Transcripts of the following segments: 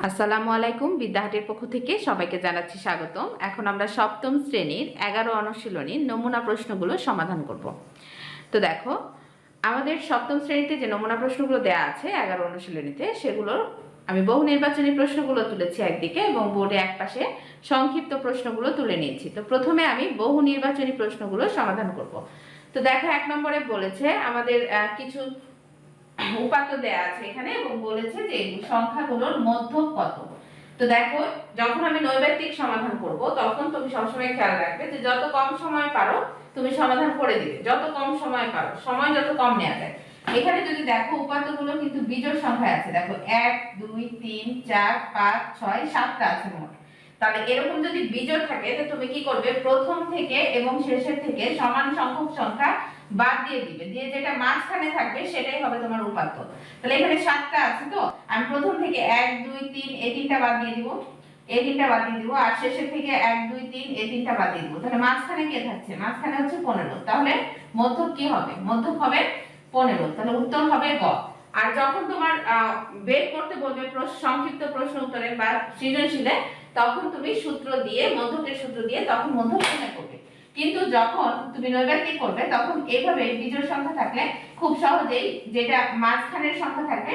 আসসালামু আলাইকুম। বিদ্যাহাটের পক্ষ থেকে সবাইকে জানাচ্ছি স্বাগতম। এখন আমরা সপ্তম শ্রেণীর 11 অনুশীলনীর নমুনা প্রশ্নগুলো সমাধান করব। তো দেখো, আমাদের সপ্তম শ্রেণীতে যে নমুনা প্রশ্নগুলো দেয়া আছে 11 অনুশীলনীতে, সেগুলোর আমি বহু নির্বাচনী প্রশ্নগুলো তুলেছি একদিকে এবং বোর্ডে একপাশে সংক্ষিপ্ত প্রশ্নগুলো তুলে নিয়েছি। তো প্রথমে আমি বহু নির্বাচনী প্রশ্নগুলো সমাধান করব। তো দেখো, 1 নম্বরে বলেছে আমাদের কিছু উপাত্ত দেয়া আছে এখানে এবং বলেছে যে সংখ্যাগুলোর মধ্যক কত। তো দেখো, যখন আমি নৈর্ব্যক্তিক সমাধান করব তখন তুমি সবসময় খেয়াল রাখবে যে যত কম সময় পারো তুমি সমাধান করে দিবে, যত কম সময় পারো, সময় যত কম নেওয়া যায়। এখানে যদি দেখো, উপাত্তগুলো কিন্তু বিজোড় সংখ্যায় আছে। দেখো 1 2 3 4 5 6 7টা আছে মোট। তাহলে এরকম যদি বিজোড় থাকে তো তুমি কি করবে, প্রথম থেকে এবং শেষের থেকে সমান সংখ্যক সংখ্যা বাদ দিয়ে দিবে, দিয়ে যেটা মাঝখানে থাকবে সেটাই হবে তোমার উপাত্ত। তাহলে এখানে 7টা আছে, তো আমি প্রথম থেকে 1 2 3 এই তিনটা বাদ দিয়ে দিব, এই তিনটা বাদ দিয়ে দিব, আর শেষের থেকে 1 2 3 এই তিনটা বাদ দিয়ে দিব। তাহলে মাঝখানে কে থাকছে? মাঝখানে হচ্ছে 15। তাহলে মধ্যক কি হবে? মধ্যক হবে 15। তাহলে উত্তর হবে গ। আর যখন তোমার বের করতে বলবে সংক্ষিপ্ত প্রশ্ন উত্তরে বা সৃজনশীলে, তখন তুমি সূত্র দিয়ে, মধ্যকের সূত্র দিয়ে তখন মধ্যক নির্ণয় করবে। কিন্তু যখন তুমি নৈর্ব্যক্তিক করবে তখন এইভাবে বিজোড় সংখ্যা থাকলে খুব সহজেই যেটা মাঝখানের সংখ্যা থাকবে,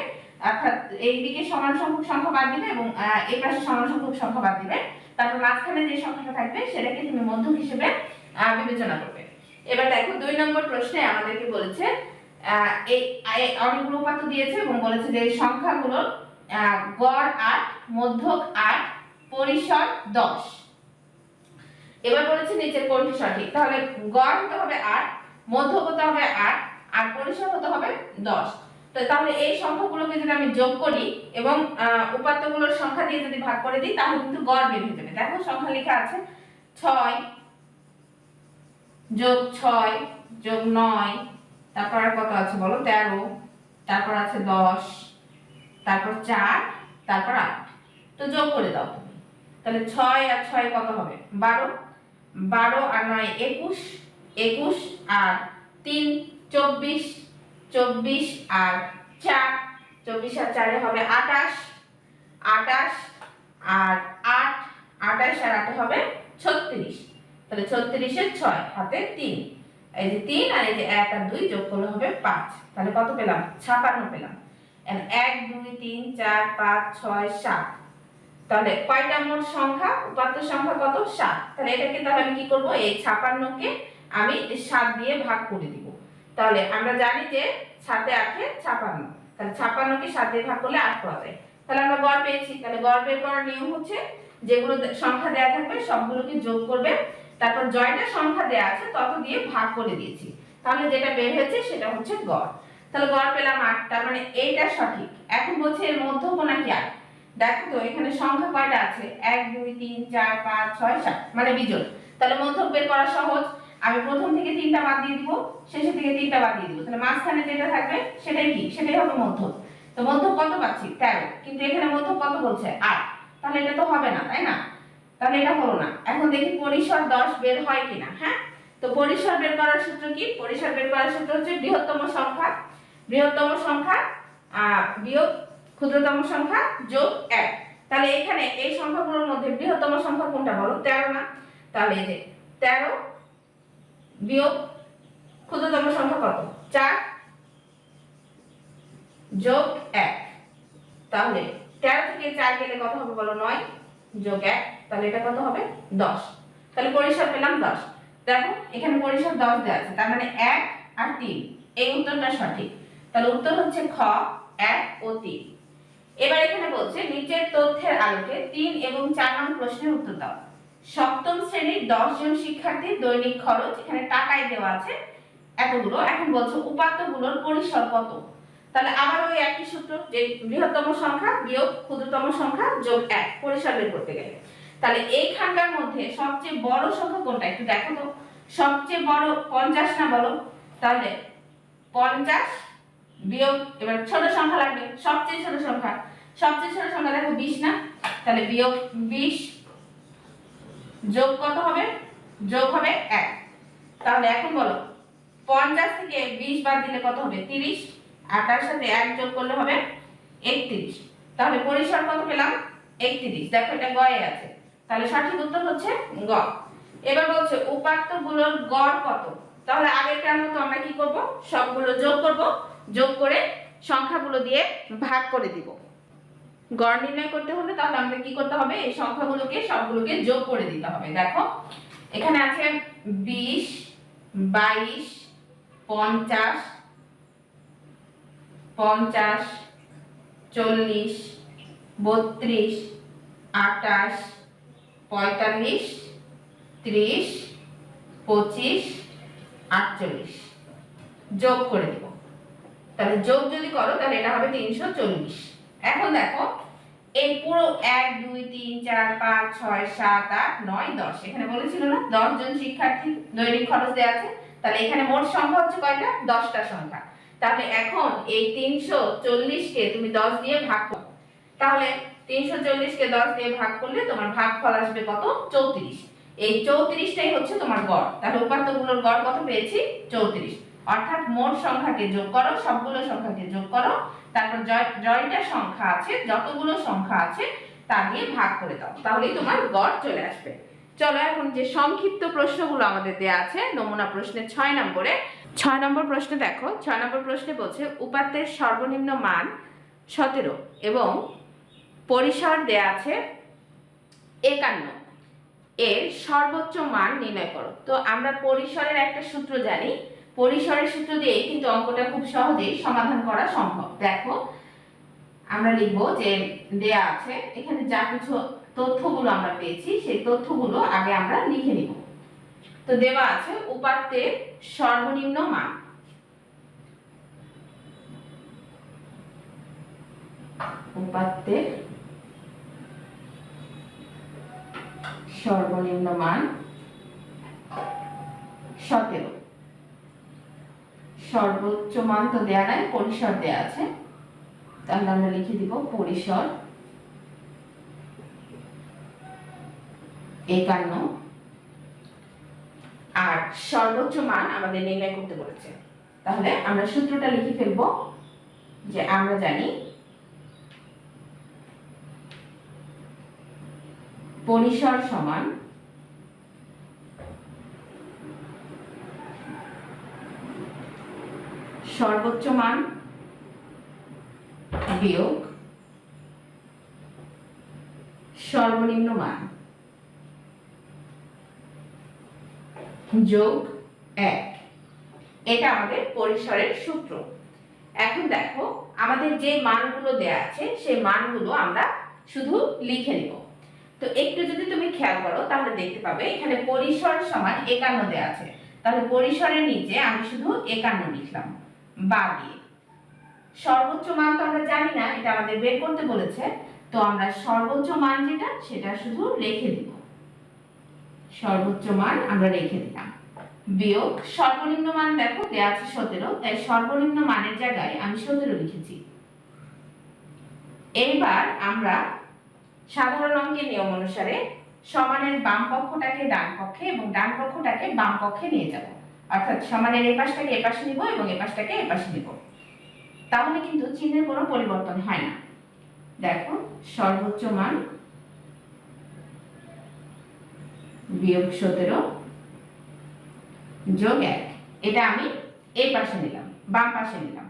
অর্থাৎ এইদিকে সমান সংখ্যক সংখ্যা বাদ দিবে এবং এই পাশে সমান সংখ্যক সংখ্যা বাদ দিবে, তারপর মাঝখানে যে সংখ্যাটা থাকবে সেটাকে তুমি মধ্যক হিসেবে বিবেচনা করবে। এবার দেখো, 2 নম্বর প্রশ্নে আমাদেরকে বলেছে এই অনেকগুলো উপাত্ত দিয়েছে এবং বলেছে যে সংখ্যাগুলোর গড় 8, মধ্যক 8, পরিসর 10। এবার বলেছে নিচের কোনটি সঠিক। তাহলে গড় হতে হবে 8, মধ্যক হতে হবে 8, আর পরিসর হতে হবে 10। তো তাহলে এই সংখ্যাগুলোকে যদি আমি যোগ করি এবং উপাত্তগুলোর সংখ্যা দিয়ে যদি ভাগ করে দিই তাহলে কিন্তু গড় বের হয়ে যাবে। দেখো, সংখ্যা লেখা আছে 6 যোগ 6 যোগ 9, তারপর আর কত আছে বলো? 13, তারপর আছে 10, তারপর 4, তারপর 8। তো যোগ করে দাও তুমি। তাহলে 6 আর 6 কত হবে? 12, 12 আর 9 21, 21 আর 3 24, 24 আর 4, 24 আর 4 হবে 28, 28 আর 8, 28 আর 8 হবে 36। তাহলে 36 এর 6 হাতে 3, এই যে 3 আর এই যে 1 আর 2 যোগ করলে হবে 5। তাহলে কত পেলাম? 56 পেলাম। 1 2 3 4 5 6 7। তাহলে কয়টা মোট সংখ্যা? উপাত্ত সংখ্যা কত? 7। তাহলে এটাকে তাহলে আমি কি করব, এই 56 কে আমি 7 দিয়ে ভাগ করে দিব। তাহলে আমরা জানি যে 7 এ 8 এ 56। তাহলে 56 কে 7 দিয়ে ভাগ করলে 8 পাওয়া যায়। তাহলে আমরা গড় পেয়েছি। তাহলে গড় বের করার নিয়ম হচ্ছে যেগুলো সংখ্যা দেয়া থাকবে সবগুলোকে যোগ করবে, তারপর জয়টা সংখ্যা দেয়া আছে তত দিয়ে ভাগ করে দিয়েছি। তাহলে যেটা বের হয়েছে সেটা হচ্ছে গড়। তাহলে গড় পেলাম 8, তার মানে এইটা সঠিক। এখন বলছে এর মধ্যক নাকি 8। দেখো তো এখানে সংখ্যা কয়টা আছে? 1 2 3 4 5 6 7, মানে বিজোড়। তাহলে মধ্যক বের করা সহজ। আমি প্রথম থেকে 3টা বাদ দিয়ে দিব, শেষের থেকে 3টা বাদ দিয়ে দিব। তাহলে মাঝখানে যেটা থাকবে সেটাই কি? সেটাই হবে মধ্যক। তো মধ্যক কত পাচ্ছি? 13। কিন্তু এখানে মধ্যক কত বলছে? 8। তাহলে এটা তো হবে না, তাই না? তাহলে এটা হলো না। এখন দেখি পরিসর 10 বের হয় কিনা। হ্যাঁ, তো পরিসর বের করার সূত্র কি? পরিসর বের করার সূত্র হচ্ছে বৃহত্তম সংখ্যা বিয়োগ ক্ষুদ্রতম সংখ্যা যোগ 1। তাহলে এখানে এই সংখ্যাগুলোর মধ্যে বৃহত্তম সংখ্যা কোনটা বলো? 13 না? তাহলে এই যে 13 বিয়োগ ক্ষুদ্রতম সংখ্যা কত? 4 যোগ 1। তাহলে 13 থেকে 4 গেলে কত হবে বলো? 9 যোগ 1। তাহলে এটা কত হবে? 10। তাহলে পরিসর পেলাম 10। দেখো এখানে পরিসর 10 দেওয়া আছে, তার মানে 1 আর 3, এই উত্তরটা সঠিক। তাহলে উত্তর হচ্ছে খ, 1 ও 3। এবার এখানে বলছে নিচের তথ্যের আলোকে 3 এবং 4 নং প্রশ্নের উত্তর দাও। সপ্তম শ্রেণীর 10 জন শিক্ষার্থীর দৈনিক খরচ এখানে টাকায় দেওয়া আছে এতগুলো। এখন বলছে উপাত্তগুলোর পরিসর কত। তাহলে আবার ওই একই সূত্র, যে বৃহত্তম সংখ্যা বিয়োগ ক্ষুদ্রতম সংখ্যা যোগ 1, পরিসর বের করতে গেলে। তাহলে এইখানকার মধ্যে সবচেয়ে বড় সংখ্যা কোনটা একটু দেখো তো। সবচেয়ে বড় 50 না বলো? তাহলে 50 বিয়োগ, এবার ছোট সংখ্যা লাগবে, সবচেয়ে ছোট সংখ্যা দেখো 20 না? তাহলে বিয়োগ 20 যোগ কত হবে? যোগ হবে 1। তাহলে এখন বলো 50 থেকে 20 বাদ দিলে কত হবে? 30, আর তার সাথে 1 যোগ করলে হবে 31। তাহলে পরিসর কত পেলাম? 31। দেখো এটা গয়ে আছে, তাহলে সঠিক উত্তর হচ্ছে গ। এবার বলছে উপাত্তগুলোর গড় কত। তাহলে আগেরটার মতো আমরা কি করব, সবগুলো যোগ করব, যোগ করে সংখ্যাগুলো দিয়ে ভাগ করে দিব। গড় নির্ণয় করতে হলে তাহলে আমাদের কি করতে হবে, এই সংখ্যাগুলোকে সবগুলোকে যোগ করে দিতে হবে। দেখো এখানে আছে 20, 22, 50, 50, 40, 32, 28, 45, 30, 25, 48 যোগ করে দিব। তাহলে যোগ যদি করো তাহলে এটা হবে 340। এখন দেখো এই পুরো 1 2 3 4 5 6 7 8 9 10, এখানে বলেছিল না 10 জন শিক্ষার্থী দৈনিক খরচ দেওয়া আছে, তাহলে এখানে মোট সংখ্যা হচ্ছে কয়টা, 10টা সংখ্যা। তাহলে এখন এই 340 কে তুমি 10 দিয়ে ভাগ করো, তাহলে 340 কে 10 দিয়ে ভাগ করলে তোমার ভাগফল আসবে কত, 34। এই 34টাই হচ্ছে তোমার গড়। তাহলে উপাত্তগুলোর গড় কত পেয়েছি, 34। অর্থাৎ মোট সংখ্যাকে যোগ করো, সবগুলো সংখ্যাকে যোগ করো, তারপর জয়টা সংখ্যা আছে, যতগুলো সংখ্যা আছে তা দিয়ে ভাগ করে দাও, তাহলেই তোমার গড় চলে আসবে। চলো এখন যে সংক্ষিপ্ত প্রশ্নগুলো আমাদের দেয়া আছে নমুনা প্রশ্নে 6 নম্বরে, 6 নম্বর প্রশ্নে দেখো, 6 নম্বর প্রশ্নে বলছে উপাত্তের সর্বনিম্ন মান 17 এবং পরিসর দেয়া আছে 51, এর সর্বোচ্চ মান নির্ণয় করো। তো আমরা পরিসরের একটা সূত্র জানি, পরিসরের সূত্র দিয়েই কিন্তু অঙ্কটা খুব সহজেই সমাধান করা সম্ভব। দেখো আমরা লিখব যে দেয়া আছে, এখানে যা কিছু তথ্যগুলো আমরা পেয়েছি সেই তথ্যগুলো আগে আমরা লিখে নিব। তো দেওয়া আছে উপাত্তের সর্বনিম্ন মান, উপাত্তের সর্বনিম্ন মান 17, সর্বোচ্চ মান তো দেয়া নাই, পরিসর দেয়া আছে, তাহলে আমরা লিখে দিব পরিসর 51 আর সর্বোচ্চ মান আমাদের নির্ণয় করতে বলেছে। তাহলে আমরা সূত্রটা লিখে ফেলব, যে আমরা জানি পরিসর সমান সর্বোচ্চ মান বিয়োগ সর্বনিম্ন মান যোগ 1, এটা আমাদের পরিসরের সূত্র। এখন দেখো আমাদের যে মানগুলো দেয়া আছে সেই মানগুলো আমরা শুধু লিখে নিব। তো একটু যদি তুমি খেয়াল করো তাহলে দেখতে পাবে এখানে পরিসর সমান 51 দেয়া আছে, তাহলে পরিসরের নিচে আমি শুধু 51 লিখলাম বা দিয়ে। সর্বোচ্চ মান তো আমরা জানি না, এটা আমাদের বের করতে বলেছে, তো আমরা সর্বোচ্চ মান যেটা সেটা শুধু রেখে দিব, সর্বোচ্চ মান আমরা রেখে দিলাম, বিয়োগ সর্বনিম্ন মান দেখো দেয়া আছে 17, তাই সর্বনিম্ন মানের জায়গায় আমি 17 লিখেছি। এইবার আমরা সাধারণ অঙ্কের নিয়ম অনুসারে সমানের বাম পক্ষটাকে ডান পক্ষে এবং ডান পক্ষটাকে বাম পক্ষে নিয়ে যাব, অর্থাৎ সমানের এই পাশটাকে এই পাশে নিব এবং এই পাশটাকে এই পাশে নিব, তাহলে কিন্তু চিহ্নের কোনো পরিবর্তন হয় না। দেখো সর্বোচ্চ মান বিয়োগ 17 যোগ 1, এটা আমি এই পাশে নিলাম, বাম পাশে নিলাম,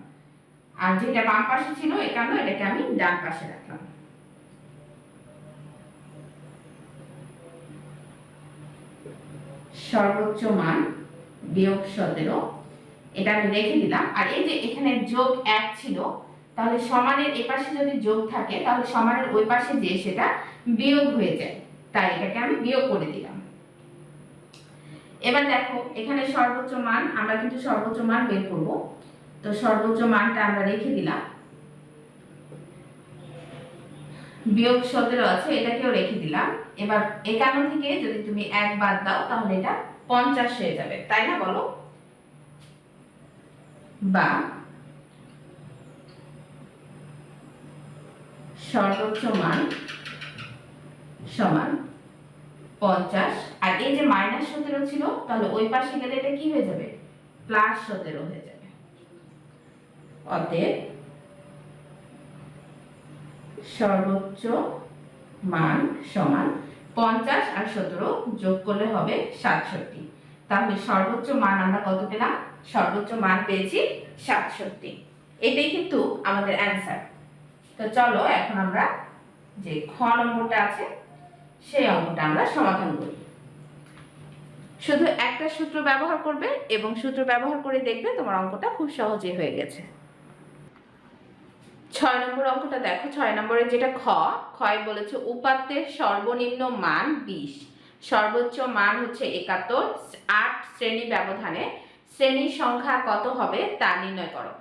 আর যেটা বাম পাশে ছিল 51 এটাকে আমি ডান পাশে রাখলাম। সর্বোচ্চ মান বিয়োগ 17, এটা আমি রেখে দিলাম। আর এই যে এখানে যোগ 1 ছিল, তাহলে সমানের এই পাশে যদি যোগ থাকে তাহলে সমানের ওই পাশে যে সেটা বিয়োগ হয়ে যায়, তাই এটাকে আমি বিয়োগ করে দিলাম। এবার দেখো এখানে সর্বোচ্চ মান, আমরা কিন্তু সর্বোচ্চ মান বের করব, তো সর্বোচ্চ মানটা আমরা রেখে দিলাম, বিয়োগ 17 আছে এটাকেও রেখে দিলাম। এবার 51 থেকে যদি তুমি 1 বাদ দাও তাহলে এটা 50 হয়ে যাবে, তাই না বলো? বা সর্বোচ্চ মান সমান 50, আর এই যে -17 ছিল তাহলে ওই পাশে গেলে এটা কি হয়ে যাবে, +17 হয়ে যাবে। অতএব সর্বোচ্চ মান সমান 50 আর 17 যোগ করলে হবে 67। তাহলে সর্বোচ্চ মান আমরা কত পেলাম? সর্বোচ্চ মান পেয়েছি 67। এটাই কিন্তু আমাদের অ্যান্সার। তো চলো এখন আমরা যে খ নম্বরটা আছে সেই অঙ্কটা আমরা সমাধান করি। শুধু একটা সূত্র ব্যবহার করবে এবং সূত্র ব্যবহার করে দেখবে তোমার অঙ্কটা খুব সহজেই হয়ে গেছে। 6 নম্বর অঙ্কটা দেখো। 6 নম্বরে যেটা খয় বলেছে উপাত্তের সর্বনিম্ন মান 20, সর্বোচ্চ মান হচ্ছে 71, 8 শ্রেণী ব্যবধানে শ্রেণীর সংখ্যা কত হবে তা নির্ণয় করো।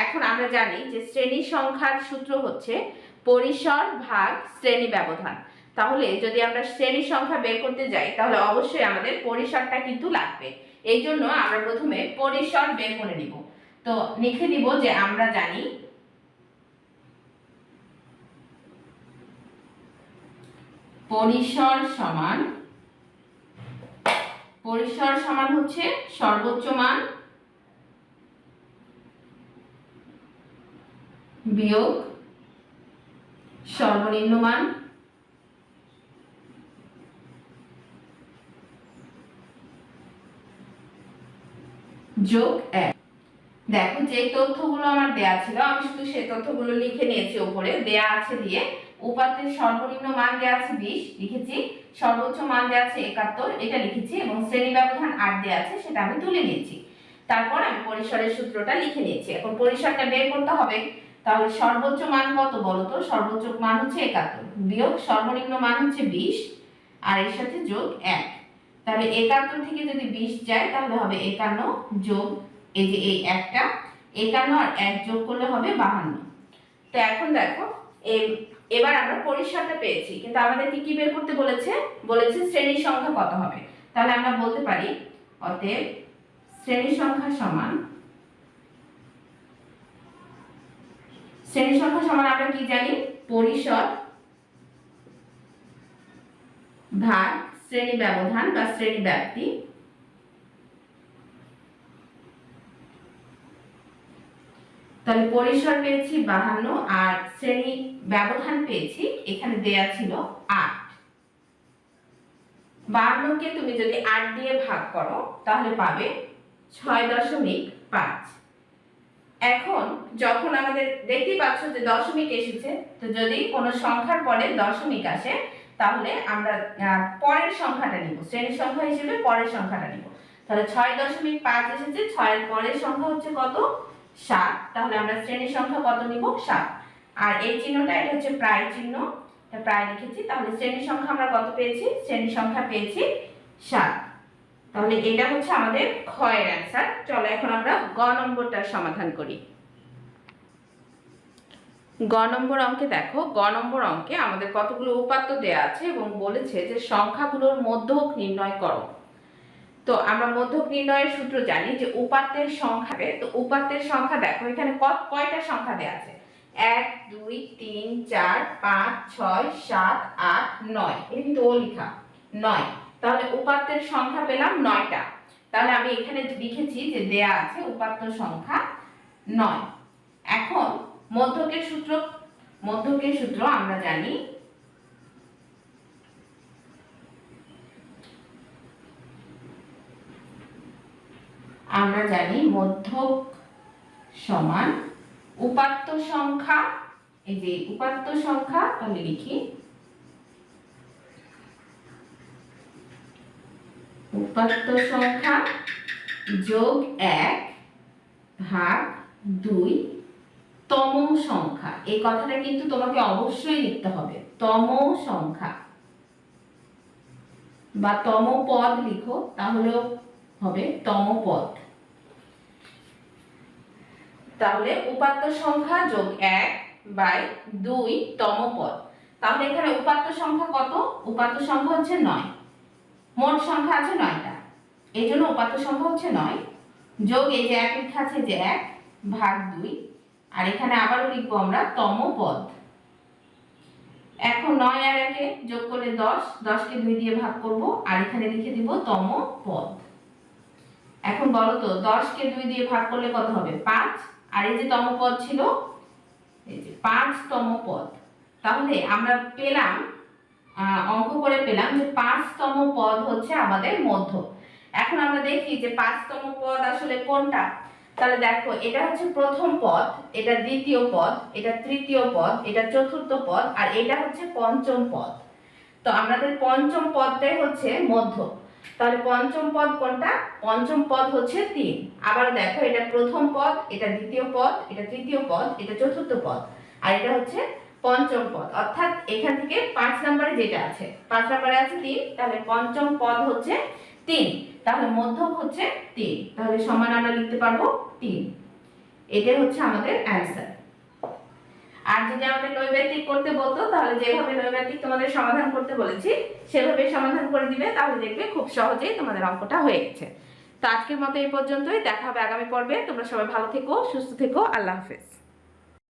এখন আমরা জানি যে শ্রেণী সংখ্যার সূত্র হচ্ছে পরিসর ভাগ শ্রেণী ব্যবধান। তাহলে যদি আমরা শ্রেণী সংখ্যা বের করতে যাই তাহলে অবশ্যই আমাদের পরিসরটা কিন্তু লাগবে। এই জন্য আমরা প্রথমে পরিসর বের করে নিব। তো লিখে দিব যে আমরা জানি পরিসর সমান হচ্ছে সর্বোচ্চ মান বিয়োগ সর্বনিম্ন মান যোগ 1। দেখো যে তথ্যগুলো আমার দেয়া ছিল আমি শুধু সেই তথ্যগুলো লিখে নিয়েছি উপরে দেয়া আছে দিয়ে। উপাত্তের সর্বনিম্ন মান দেয়া আছে 20 লিখেছি, সর্বোচ্চ মান দেয়া আছে 71 এটা লিখেছি এবং শ্রেণী ব্যবধান 8 দেয়া আছে সেটা আমি তুলে নিয়েছি। তারপর আমি পরিসরের সূত্রটা লিখে নিয়েছি। এখন পরিসরটা বের করতে হবে। তাহলে সর্বোচ্চ মান কত বলো তো? সর্বোচ্চ মান হচ্ছে 71 বিয়োগ সর্বনিম্ন মান হচ্ছে 20 আর এর সাথে যোগ 1। তাহলে 71 থেকে যদি 20 যায় তাহলে হবে 51 যোগ এই যে এই একটা 51 আর 1 যোগ করলে হবে 52। তো এখন দেখো এবার আমরা পরিসরটা পেয়েছি, কিন্তু আমাদেরকে কি বের করতে বলেছে? বলেছে শ্রেণীর সংখ্যা কত হবে। তাহলে আমরা বলতে পারি অতএব শ্রেণীর সংখ্যা সমান আমরা কি জানি? পরিসর ভাগ শ্রেণী ব্যবধান বা শ্রেণী ব্যাপ্তি। তাহলে পরিসর পেয়েছি 52 আর শ্রেণী ব্যবধান পেয়েছি এখানে দেয়া ছিল 8। 52 কে তুমি যদি 8 দিয়ে ভাগ করো তাহলে পাবে 6.5। এখন যখন আমাদের দেখতেই পাচ্ছ যে দশমিক এসেছে, তো যদি কোনো সংখ্যার পরে দশমিক আসে তাহলে আমরা পরের সংখ্যাটা নিব, শ্রেণীর সংখ্যা হিসেবে পরের সংখ্যাটা নিব। তাহলে 6.5 এসেছে, 6 এর পরের সংখ্যা হচ্ছে কত? 7। তাহলে আমরা শ্রেণীর সংখ্যা কত নিব? 7। আর এই চিহ্নটা এটা হচ্ছে প্রায় চিহ্ন, এটা প্রায় লিখেছি। তাহলে শ্রেণীর সংখ্যা আমরা কত পেয়েছি? শ্রেণীর সংখ্যা পেয়েছি 7। তাহলে এটা হচ্ছে আমাদের খ এর অ্যান্সার। চলো এখন আমরা গ নম্বরটা সমাধান করি। গ নম্বর অঙ্কে দেখো, গ নম্বর অঙ্কে আমাদের কতগুলো উপাত্ত দেয়া আছে এবং বলেছে যে সংখ্যাগুলোর মধ্যক নির্ণয় করো। তো আমরা মধ্যক নির্ণয়ের সূত্র জানি যে উপাত্তের সংখ্যা। তো উপাত্তের সংখ্যা দেখো এখানে কয়টা সংখ্যা দেয়া আছে? 1 2 3 4 5 6 7 8 9। এটা কিন্তু ও লেখা 9। তাহলে উপাত্তের সংখ্যা পেলাম 9টা। তাহলে আমি এখানে লিখেছি যে দেয়া আছে উপাত্ত সংখ্যা 9। এখন মধ্যকের সূত্র আমরা জানি মধ্যক সমান উপাত্ত সংখ্যা। এই যে উপাত্ত সংখ্যা, তাহলে লিখি উপাত্ত সংখ্যা যোগ 1 ভাগ 2 তম সংখ্যা। এই কথাটা কিন্তু তোমাকে অবশ্যই লিখতে হবে। তম সংখ্যা বা তম পদ লিখো তাহলেও হবে তম পদ। তাহলে উপাত্ত সংখ্যা যোগ 1/2 তম পদ। তাহলে এখানে উপাত্ত সংখ্যা কত? উপাত্ত সংখ্যা হচ্ছে 9। মোট সংখ্যা আছে 9টা, এই জন্য উপাত্ত সংখ্যা হচ্ছে 9 যোগ এই যে 1 লেখা আছে যে 1 ভাগ 2 আর এখানে আবারও লিখবো আমরা তম পদ। এখন 9 আর 1 এ যোগ করলে 10, 10 কে 2 দিয়ে ভাগ করব আর এখানে লিখে দিব তম পদ। এখন বলো তো 10 কে 2 দিয়ে ভাগ করলে কত হবে? 5। আর এই যে তম পদ ছিল এই যে 5তম পদ। তাহলে আমরা পেলাম অঙ্ক করে পেলাম যে 5তম পদ হচ্ছে আমাদের মধ্য। এখন আমরা দেখি যে 5তম পদ আসলে কোনটা। তাহলে দেখো, এটা হচ্ছে প্রথম পদ, এটা দ্বিতীয় পদ, এটা তৃতীয় পদ, এটা চতুর্থ পদ, আর এটা হচ্ছে পঞ্চম পদ। তো আমাদের পঞ্চম পদটাই হচ্ছে মধ্য। তাহলে পঞ্চম পদ কোনটা? পঞ্চম পদ হচ্ছে 3। আবার দেখো, এটা প্রথম পদ, এটা দ্বিতীয় পদ, এটা তৃতীয় পদ, এটা চতুর্থ পদ, আর এটা হচ্ছে পঞ্চম পদ। অর্থাৎ এখান থেকে 5 নম্বরে যেটা আছে, 5 নম্বরে আছে 3, তাহলে পঞ্চম পদ হচ্ছে 3, তাহলে মধ্যক হচ্ছে 3, তাহলে সমান আমরা লিখতে পারবো 3। এটাই হচ্ছে আমাদের অ্যান্সার। আর যদি আমাদের নৈবেদ্যিক করতে বলতো, তাহলে যেভাবে নৈবেদ্যিক তোমাদের সমাধান করতে বলেছি সেভাবে সমাধান করে দিবে, তাহলে দেখবে খুব সহজেই তোমাদের অঙ্কটা হয়ে গেছে। তো আজকের মতো এই পর্যন্তই, দেখা হবে আগামী পর্বে। তোমরা সবাই ভালো থেকো, সুস্থ থেকো, আল্লাহ হাফেজ।